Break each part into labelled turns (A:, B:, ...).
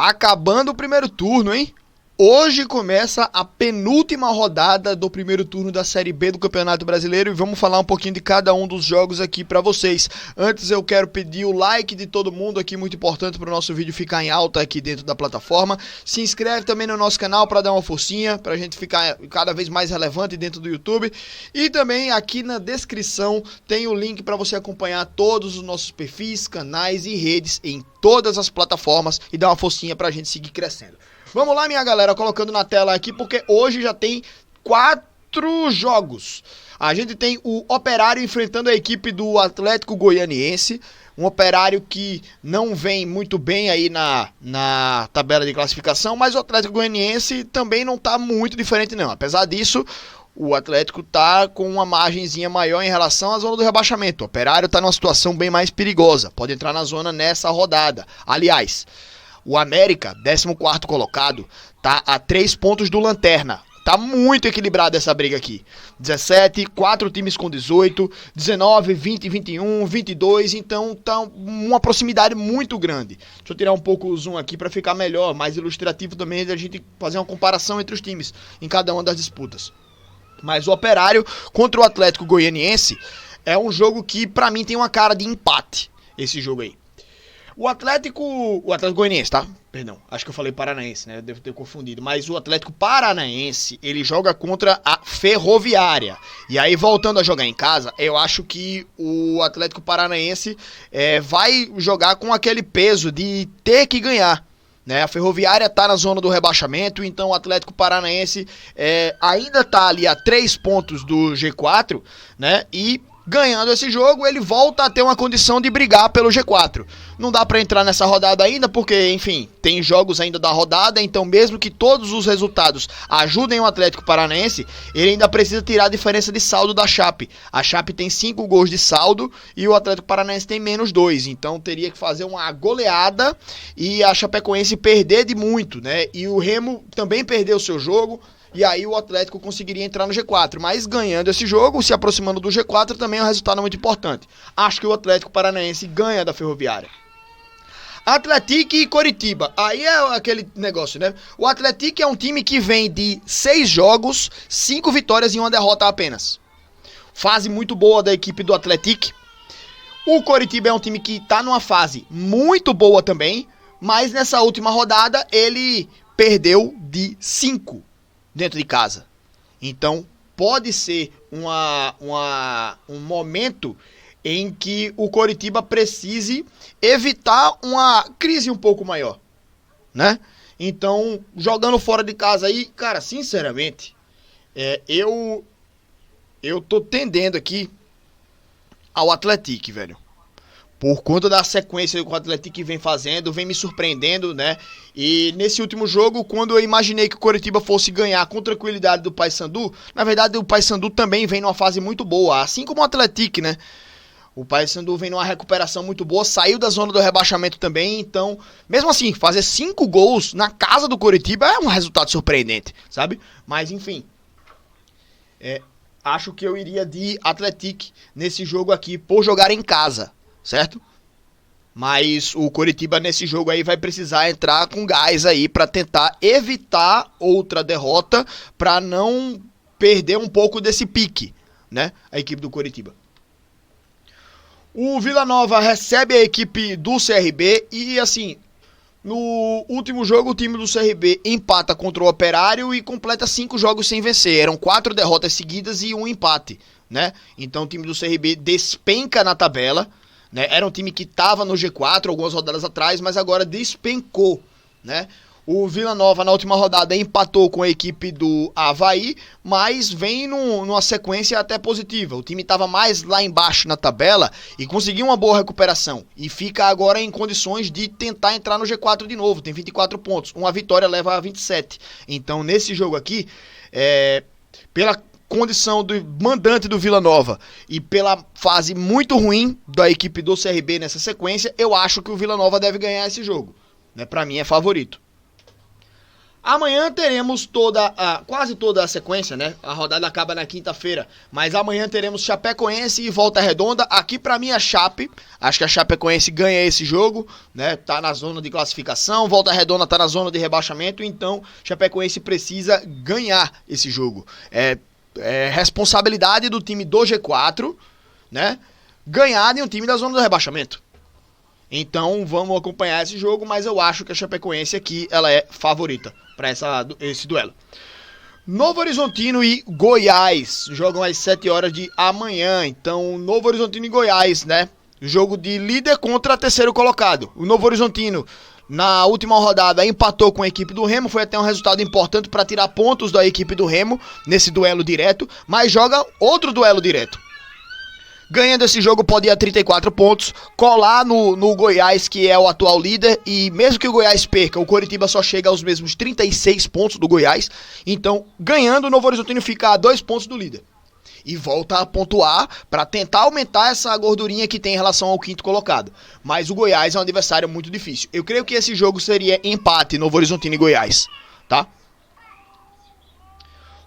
A: Tá acabando o primeiro turno, hein? Hoje começa a penúltima rodada do primeiro turno da Série B do Campeonato Brasileiro e vamos falar um pouquinho de cada um dos jogos aqui pra vocês. Antes eu quero pedir o like de todo mundo aqui, muito importante para o nosso vídeo ficar em alta aqui dentro da plataforma. Se inscreve também no nosso canal para dar uma forcinha, pra gente ficar cada vez mais relevante dentro do YouTube. E também aqui na descrição tem o link para você acompanhar todos os nossos perfis, canais e redes em todas as plataformas e dar uma forcinha pra gente seguir crescendo. Vamos lá, minha galera, colocando na tela aqui, porque hoje já tem 4 jogos. A gente tem o Operário enfrentando a equipe do Atlético Goianiense. Um Operário que não vem muito bem aí na tabela de classificação, mas o Atlético Goianiense também não tá muito diferente não. Apesar disso, o Atlético tá com uma margenzinha maior em relação à zona do rebaixamento. O Operário tá numa situação bem mais perigosa, pode entrar na zona nessa rodada. Aliás, o América, 14º colocado, tá a 3 pontos do Lanterna. Tá muito equilibrada essa briga aqui. 17, 4 times com 18, 19, 20, 21, 22, então tá uma proximidade muito grande. Deixa eu tirar um pouco o zoom aqui para ficar melhor, mais ilustrativo também, de a gente fazer uma comparação entre os times em cada uma das disputas. Mas o Operário contra o Atlético Goianiense é um jogo que pra mim tem uma cara de empate, esse jogo aí. O Atlético Goianiense, tá? Perdão, acho que eu falei Paranaense, né? Eu devo ter confundido. Mas o Atlético Paranaense, ele joga contra a Ferroviária. E aí, voltando a jogar em casa, eu acho que o Atlético Paranaense vai jogar com aquele peso de ter que ganhar, né? A Ferroviária tá na zona do rebaixamento, então o Atlético Paranaense ainda tá ali a 3 pontos do G4, né? E ganhando esse jogo, ele volta a ter uma condição de brigar pelo G4. Não dá pra entrar nessa rodada ainda, porque, enfim, tem jogos ainda da rodada, então mesmo que todos os resultados ajudem o Atlético Paranaense, ele ainda precisa tirar a diferença de saldo da Chape. A Chape tem 5 gols de saldo e o Atlético Paranaense tem menos 2, então teria que fazer uma goleada e a Chapecoense perder de muito, né? E o Remo também perdeu o seu jogo. E aí o Atlético conseguiria entrar no G4, mas ganhando esse jogo, se aproximando do G4, também é um resultado muito importante. Acho que o Atlético Paranaense ganha da Ferroviária. Atlético e Coritiba, aí é aquele negócio, né? O Atlético é um time que vem de 6 jogos, 5 vitórias e 1 derrota apenas. Fase muito boa da equipe do Atlético. O Coritiba é um time que tá numa fase muito boa também, mas nessa última rodada ele perdeu de 5 dentro de casa. Então pode ser um momento em que o Coritiba precise evitar uma crise um pouco maior, né? Então, jogando fora de casa aí, cara, sinceramente, eu tô tendendo aqui ao Atlético, velho. Por conta da sequência que o Atlético vem fazendo, vem me surpreendendo, né? E nesse último jogo, quando eu imaginei que o Coritiba fosse ganhar com tranquilidade do Paysandu, na verdade o Paysandu também vem numa fase muito boa, assim como o Atlético, né? O Paysandu vem numa recuperação muito boa, saiu da zona do rebaixamento também, então, mesmo assim, fazer 5 gols na casa do Coritiba é um resultado surpreendente, sabe? Mas enfim, acho que eu iria de Atlético nesse jogo aqui, por jogar em casa, certo? Mas o Coritiba nesse jogo aí vai precisar entrar com gás aí para tentar evitar outra derrota, para não perder um pouco desse pique, né? A equipe do Coritiba. O Vila Nova recebe a equipe do CRB e assim, no último jogo o time do CRB empata contra o Operário e completa 5 jogos sem vencer. Eram 4 derrotas seguidas e 1 empate, né? Então o time do CRB despenca na tabela, né? Era um time que estava no G4 algumas rodadas atrás, mas agora despencou, né? O Vila Nova na última rodada empatou com a equipe do Avaí, mas vem numa sequência até positiva. O time estava mais lá embaixo na tabela e conseguiu uma boa recuperação. E fica agora em condições de tentar entrar no G4 de novo. Tem 24 pontos. Uma vitória leva a 27. Então nesse jogo aqui, pela condição do mandante do Vila Nova e pela fase muito ruim da equipe do CRB nessa sequência, eu acho que o Vila Nova deve ganhar esse jogo, né? Para mim é favorito. Amanhã teremos quase toda a sequência, né? A rodada acaba na quinta-feira, mas amanhã teremos Chapecoense e Volta Redonda. Aqui pra mim a Chape, acho que a Chapecoense ganha esse jogo, né? Tá na zona de classificação, Volta Redonda tá na zona de rebaixamento, então Chapecoense precisa ganhar esse jogo. É responsabilidade do time do G4, né? Ganhar de um time da zona do rebaixamento. Então vamos acompanhar esse jogo, mas eu acho que a Chapecoense aqui ela é favorita para esse duelo. Novo Horizontino e Goiás jogam às 7 horas de amanhã. Então Novo Horizontino e Goiás, né? Jogo de líder contra terceiro colocado. O Novo Horizontino na última rodada empatou com a equipe do Remo, foi até um resultado importante para tirar pontos da equipe do Remo nesse duelo direto, mas joga outro duelo direto. Ganhando esse jogo pode ir a 34 pontos, colar no Goiás, que é o atual líder, e mesmo que o Goiás perca, o Coritiba só chega aos mesmos 36 pontos do Goiás. Então, ganhando, o Novo Horizontino fica a 2 pontos do líder. E volta a pontuar para tentar aumentar essa gordurinha que tem em relação ao quinto colocado. Mas o Goiás é um adversário muito difícil. Eu creio que esse jogo seria empate, Novo Horizontino e Goiás, tá?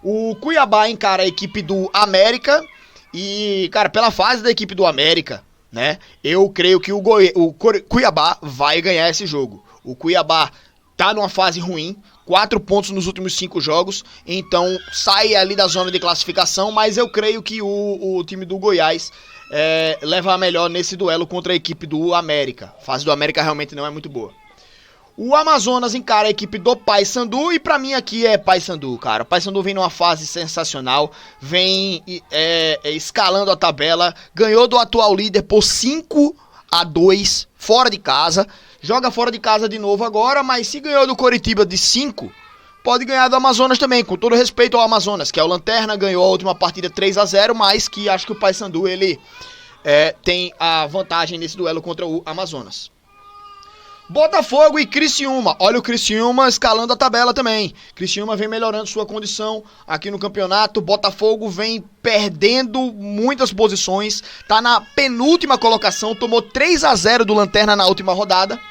A: O Cuiabá encara a equipe do América. E, cara, pela fase da equipe do América, né, eu creio que o Cuiabá vai ganhar esse jogo. O Cuiabá tá numa fase ruim, 4 pontos nos últimos 5 jogos, então sai ali da zona de classificação, mas eu creio que o time do Goiás leva a melhor nesse duelo contra a equipe do América. A fase do América realmente não é muito boa. O Amazonas encara a equipe do Paysandu e pra mim aqui é Paysandu, cara. O Paysandu vem numa fase sensacional, vem escalando a tabela, ganhou do atual líder por 5-2 fora de casa, joga fora de casa de novo agora, mas se ganhou do Coritiba de 5, pode ganhar do Amazonas também, com todo respeito ao Amazonas, que é o Lanterna, ganhou a última partida 3-0, mas que acho que o Paysandu ele tem a vantagem nesse duelo contra o Amazonas. Botafogo e Criciúma. Olha o Criciúma escalando a tabela também. Criciúma vem melhorando sua condição aqui no campeonato. Botafogo vem perdendo muitas posições. Tá na penúltima colocação. Tomou 3-0 do Lanterna na última rodada.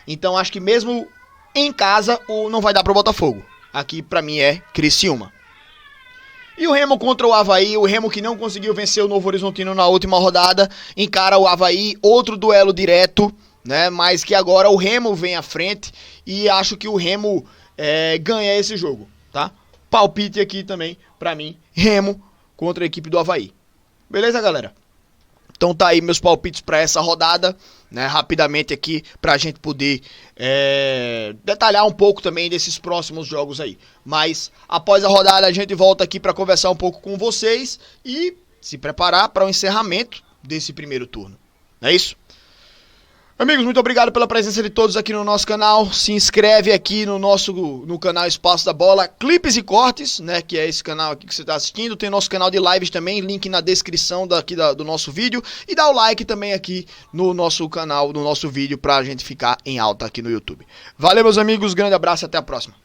A: Então acho que mesmo em casa não vai dar pro Botafogo. Aqui pra mim é Criciúma. E o Remo contra o Avaí. O Remo que não conseguiu vencer o Novo Horizontino na última rodada. Encara o Avaí. Outro duelo direto, né, mas que agora o Remo vem à frente e acho que o Remo ganha esse jogo, tá? Palpite aqui também, pra mim, Remo contra a equipe do Avaí. Beleza, galera? Então tá aí meus palpites pra essa rodada, né, rapidamente aqui, pra gente poder detalhar um pouco também desses próximos jogos aí. Mas após a rodada a gente volta aqui pra conversar um pouco com vocês e se preparar para o encerramento desse primeiro turno. Não é isso? Amigos, muito obrigado pela presença de todos aqui no nosso canal. Se inscreve aqui no canal Espaço da Bola, Clipes e Cortes, né, que é esse canal aqui que você está assistindo. Tem nosso canal de lives também, link na descrição do nosso vídeo. E dá o like também aqui no nosso canal, no nosso vídeo, pra gente ficar em alta aqui no YouTube. Valeu, meus amigos, grande abraço e até a próxima.